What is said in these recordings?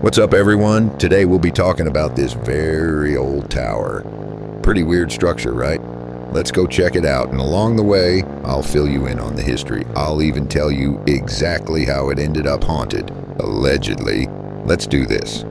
What's up, everyone? Today we'll be talking about this very old tower. Pretty weird structure, right? Let's go check it out, and along the way, I'll fill you in on the history. I'll even tell you exactly how it ended up haunted, allegedly. Let's do this.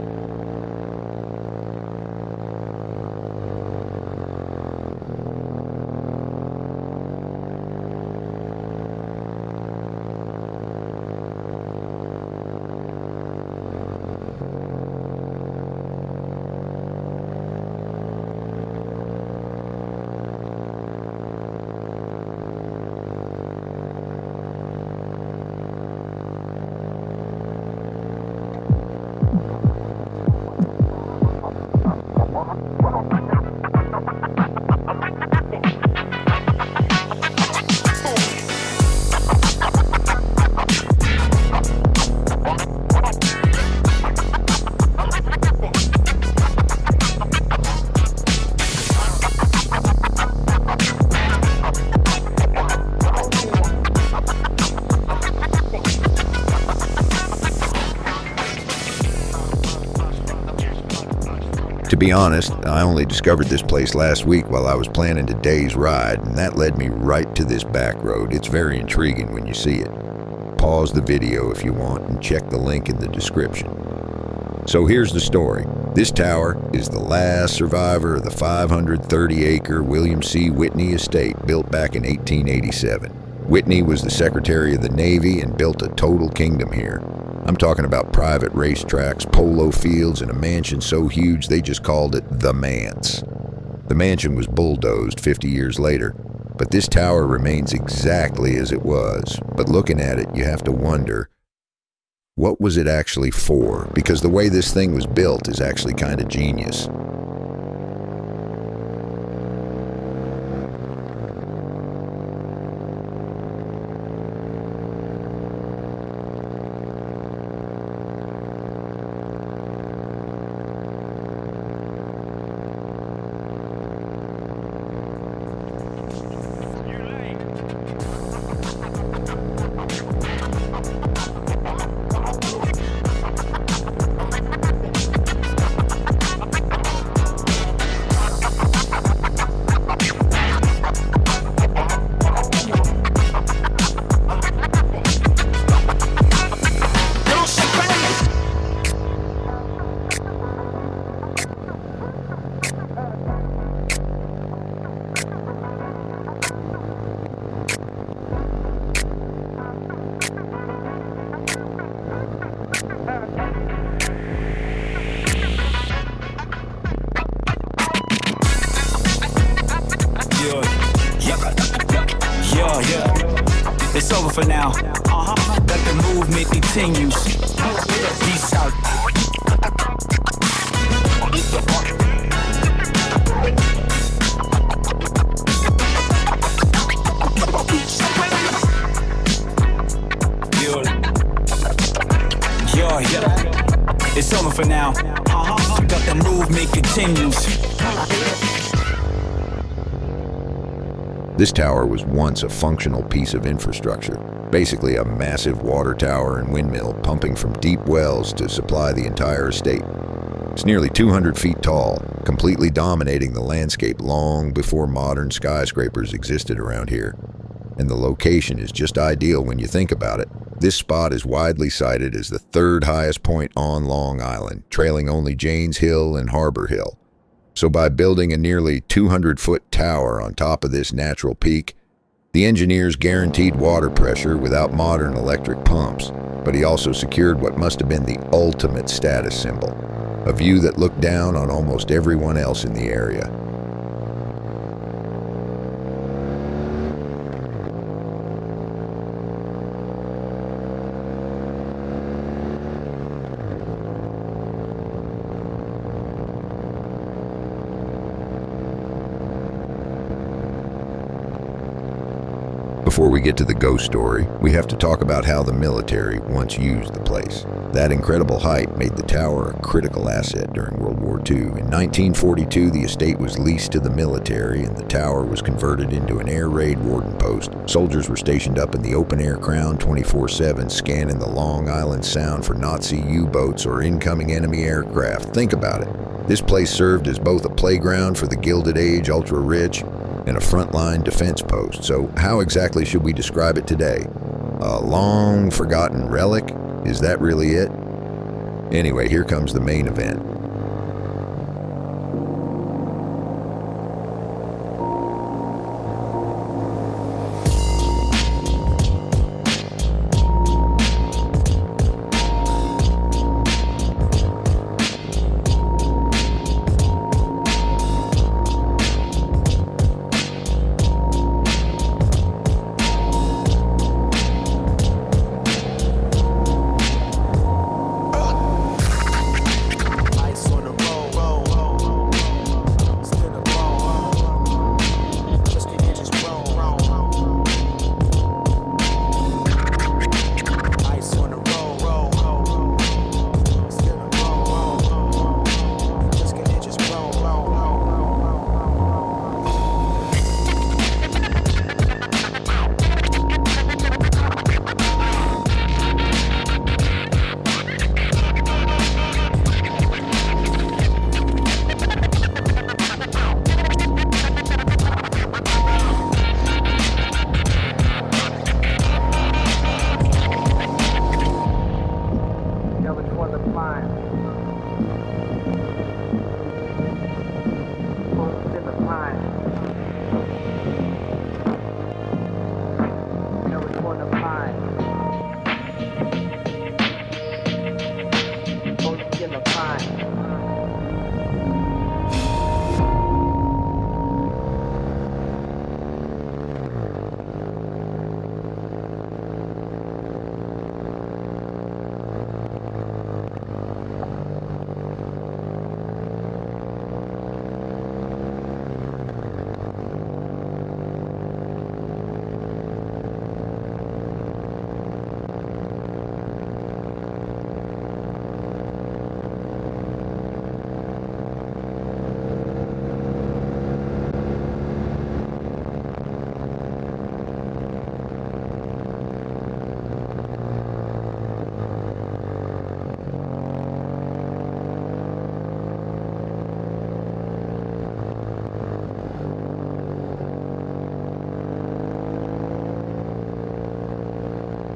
To be honest, I only discovered this place last week while I was planning today's ride, and that led me right to this back road. It's very intriguing when you see it. Pause the video if you want and check the link in the description. So here's the story. This tower is the last survivor of the 530-acre William C. Whitney estate built back in 1887. Whitney was the Secretary of the Navy and built a total kingdom here. I'm talking about private racetracks, polo fields, and a mansion so huge they just called it the Manse. The mansion was bulldozed 50 years later, but this tower remains exactly as it was. But looking at it, you have to wonder, what was it actually for? Because the way this thing was built is actually kind of genius. It's over for now. Let the movement continues. Peace out. It's over for now. Let the movement continues. This tower was once a functional piece of infrastructure, basically a massive water tower and windmill pumping from deep wells to supply the entire estate. It's nearly 200 feet tall, completely dominating the landscape long before modern skyscrapers existed around here. And the location is just ideal when you think about it. This spot is widely cited as the third highest point on Long Island, trailing only Janes Hill and Harbor Hill. So by building a nearly 200-foot tower on top of this natural peak, the engineers guaranteed water pressure without modern electric pumps, but he also secured what must have been the ultimate status symbol, a view that looked down on almost everyone else in the area. Before we get to the ghost story, we have to talk about how the military once used the place. That incredible height made the tower a critical asset during World War II. In 1942, the estate was leased to the military and the tower was converted into an air raid warden post. Soldiers were stationed up in the open-air crown 24/7, scanning the Long Island Sound for Nazi U-boats or incoming enemy aircraft. Think about it. This place served as both a playground for the Gilded Age ultra-rich and a frontline defense post. So how exactly should we describe it today? A long-forgotten relic? Is that really it? Anyway, here comes the main event.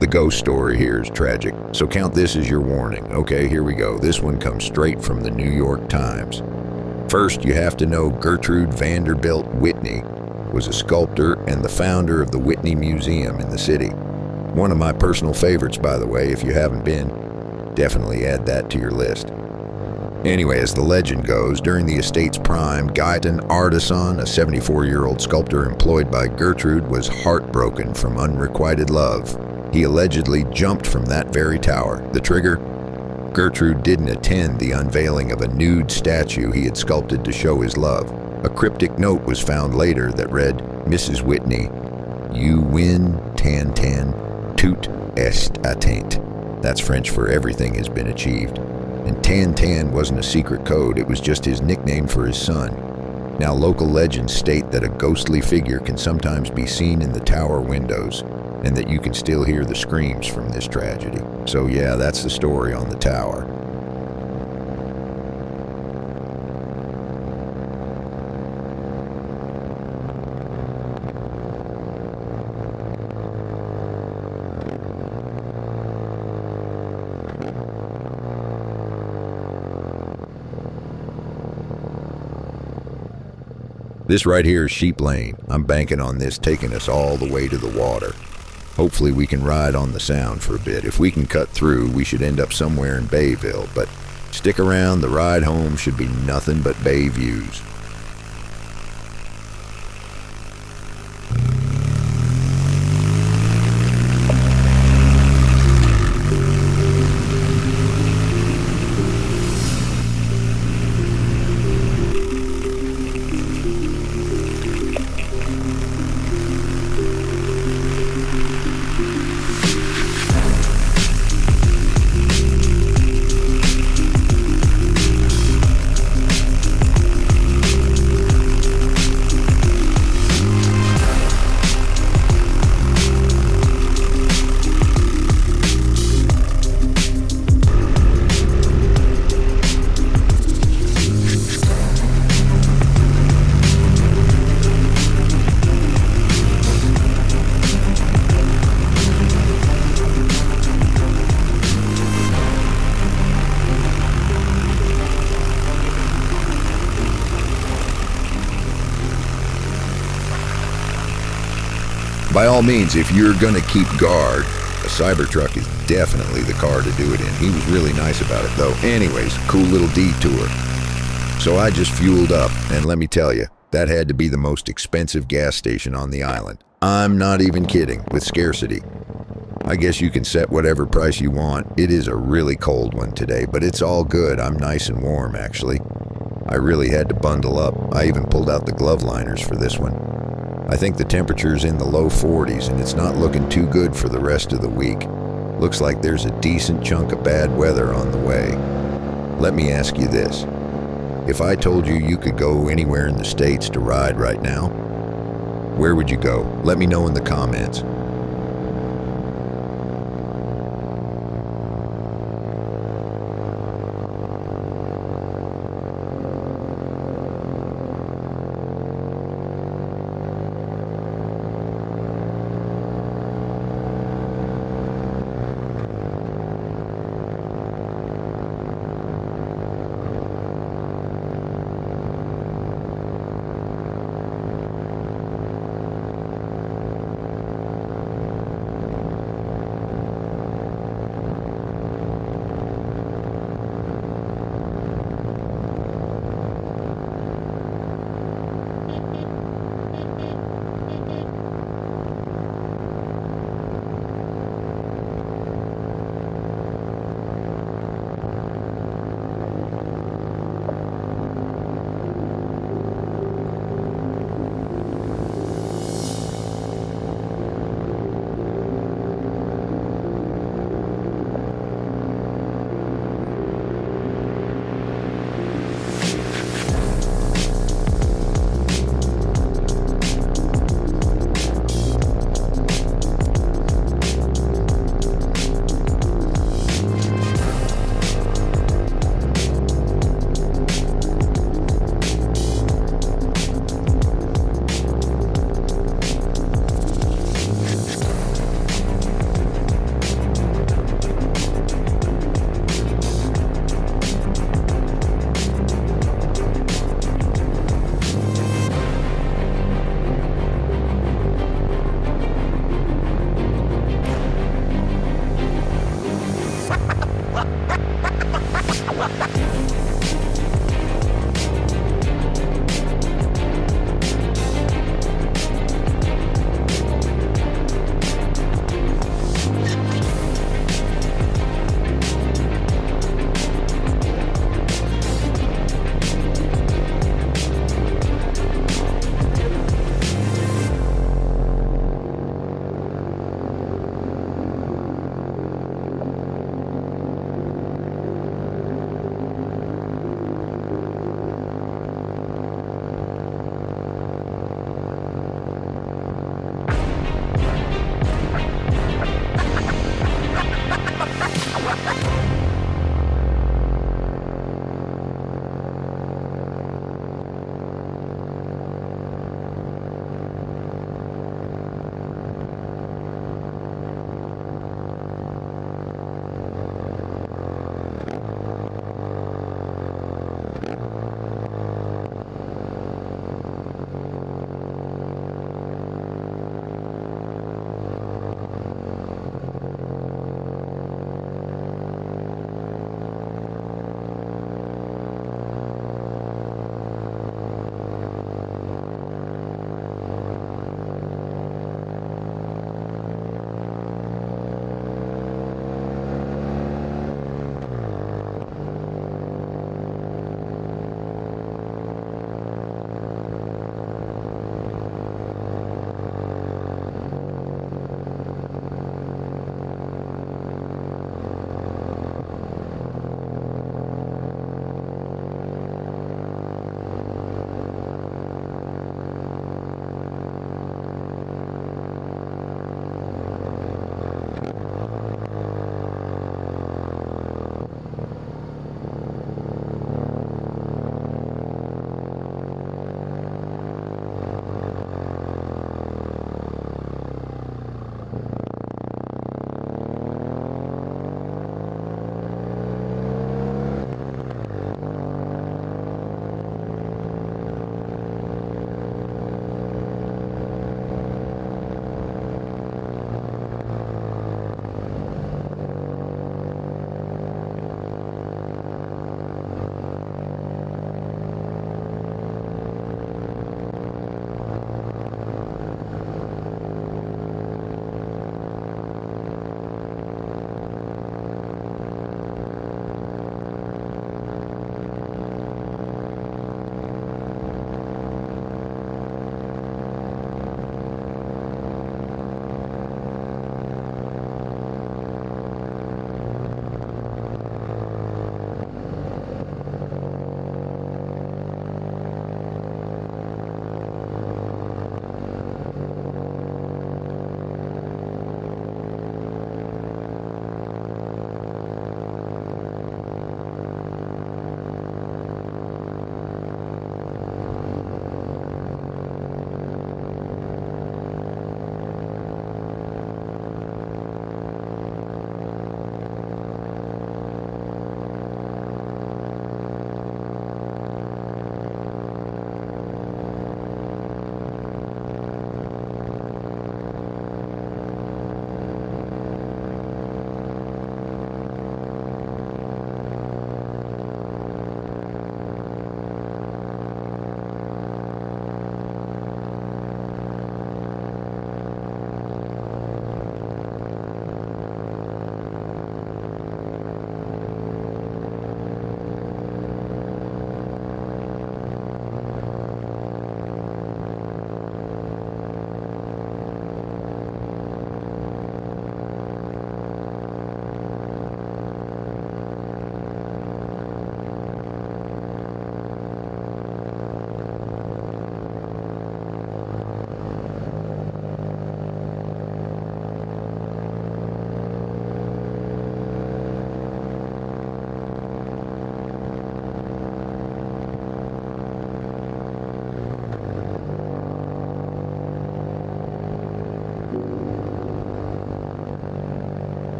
The ghost story here is tragic, so count this as your warning. Okay, here we go. This one comes straight from the New York Times. First, you have to know Gertrude Vanderbilt Whitney was a sculptor and the founder of the Whitney Museum in the city. One of my personal favorites, by the way. If you haven't been, definitely add that to your list. Anyway, as the legend goes, during the estate's prime, Gaitan Ardisson, a 74-year-old sculptor employed by Gertrude, was heartbroken from unrequited love. He allegedly jumped from that very tower. The trigger? Gertrude didn't attend the unveiling of a nude statue he had sculpted to show his love. A cryptic note was found later that read, "Mrs. Whitney, you win tan tout est atteint." That's French for everything has been achieved. And tan wasn't a secret code, it was just his nickname for his son. Now, local legends state that a ghostly figure can sometimes be seen in the tower windows, and that you can still hear the screams from this tragedy. So yeah, that's the story on the tower. This right here is Sheep Lane. I'm banking on this taking us all the way to the water. Hopefully we can ride on the Sound for a bit. If we can cut through, we should end up somewhere in Bayville, but stick around, the ride home should be nothing but bay views. By all means, if you're gonna keep guard, a Cybertruck is definitely the car to do it in. He was really nice about it though. Anyways, cool little detour. So I just fueled up, and let me tell you, that had to be the most expensive gas station on the island. I'm not even kidding, with scarcity. I guess you can set whatever price you want. It is a really cold one today, but it's all good. I'm nice and warm, actually. I really had to bundle up. I even pulled out the glove liners for this one. I think the temperature's in the low 40s, and it's not looking too good for the rest of the week. Looks like there's a decent chunk of bad weather on the way. Let me ask you this. If I told you you could go anywhere in the States to ride right now, where would you go? Let me know in the comments.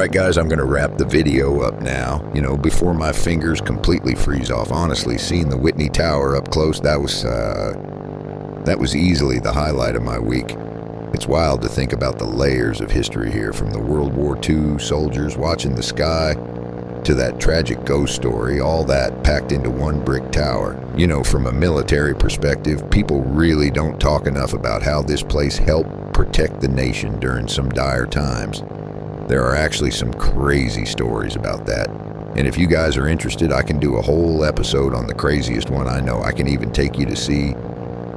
right, guys, I'm going to wrap the video up now. Before my fingers completely freeze off. Honestly, seeing the Whitney Tower up close, that was easily the highlight of my week. It's wild to think about the layers of history here, from the World War II soldiers watching the sky to that tragic ghost story, all that packed into one brick tower. From a military perspective, people really don't talk enough about how this place helped protect the nation during some dire times. There are actually some crazy stories about that. And if you guys are interested, I can do a whole episode on the craziest one I know. I can even take you to see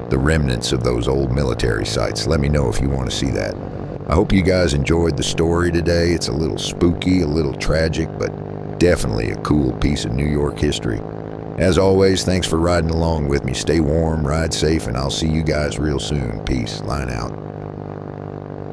the remnants of those old military sites. Let me know if you want to see that. I hope you guys enjoyed the story today. It's a little spooky, a little tragic, but definitely a cool piece of New York history. As always, thanks for riding along with me. Stay warm, ride safe, and I'll see you guys real soon. Peace. Line out.